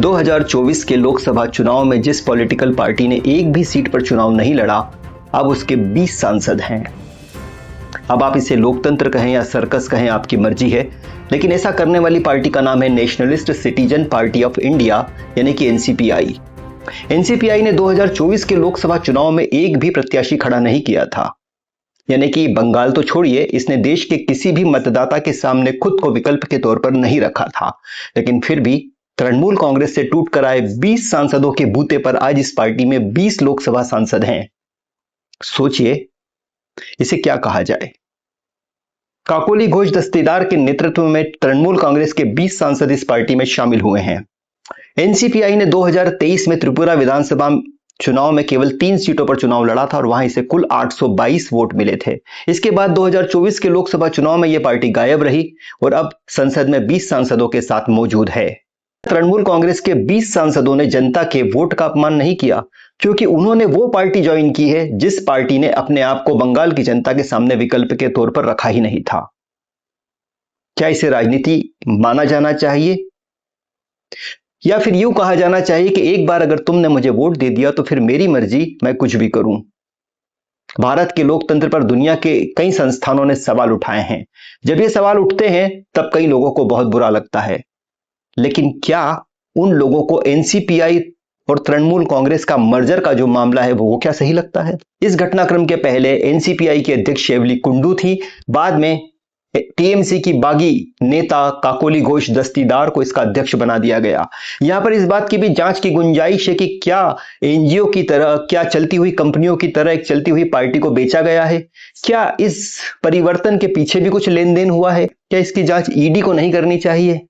2024 के लोकसभा चुनाव में जिस पॉलिटिकल पार्टी ने एक भी सीट पर चुनाव नहीं लड़ा, अब उसके 20 सांसद हैं। अब आप इसे लोकतंत्र कहें या सर्कस कहें, आपकी मर्जी है, लेकिन ऐसा करने वाली पार्टी का नाम है nationalist citizen party of India, यानी कि एनसीपीआई। एनसीपीआई ने 2024 के लोकसभा चुनाव में एक भी प्रत्याशी खड़ा नहीं किया था, यानी कि बंगाल तो छोड़िए, इसने देश के किसी भी मतदाता के सामने खुद को विकल्प के तौर पर नहीं रखा था। लेकिन फिर भी तृणमूल कांग्रेस से टूट कर आए 20 सांसदों के बूते पर आज इस पार्टी में 20 लोकसभा सांसद हैं। सोचिए इसे क्या कहा जाए। काकोली घोष दस्तीदार के नेतृत्व में तृणमूल कांग्रेस के 20 सांसद इस पार्टी में शामिल हुए हैं। एनसीपीआई ने 2023 में त्रिपुरा विधानसभा चुनाव में केवल 3 सीटों पर चुनाव लड़ा था और वहां इसे कुल 822 वोट मिले थे। इसके बाद 2024 के लोकसभा चुनाव में यह पार्टी गायब रही और अब संसद में 20 सांसदों के साथ मौजूद है। तृणमूल कांग्रेस के 20 सांसदों ने जनता के वोट का अपमान नहीं किया, क्योंकि उन्होंने वो पार्टी ज्वाइन की है जिस पार्टी ने अपने आप को बंगाल की जनता के सामने विकल्प के तौर पर रखा ही नहीं था। क्या इसे राजनीति माना जाना चाहिए, या फिर यूं कहा जाना चाहिए कि एक बार अगर तुमने मुझे वोट दे दिया तो फिर मेरी मर्जी, मैं कुछ भी करूं। भारत के लोकतंत्र पर दुनिया के कई संस्थानों ने सवाल उठाए हैं। जब ये सवाल उठते हैं तब कई लोगों को बहुत बुरा लगता है, लेकिन क्या उन लोगों को एनसीपीआई और तृणमूल कांग्रेस का मर्जर का जो मामला है वो क्या सही लगता है? इस घटनाक्रम के पहले एनसीपीआई की अध्यक्ष शेवली कुंडू थी, बाद में टीएमसी की बागी नेता काकोली घोष दस्तीदार को इसका अध्यक्ष बना दिया गया। यहां पर इस बात की भी जांच की गुंजाइश है कि क्या एनजीओ की तरह, क्या चलती हुई कंपनियों की तरह एक चलती हुई पार्टी को बेचा गया है? क्या इस परिवर्तन के पीछे भी कुछ लेन देन हुआ है? क्या इसकी जांच ईडी को नहीं करनी चाहिए?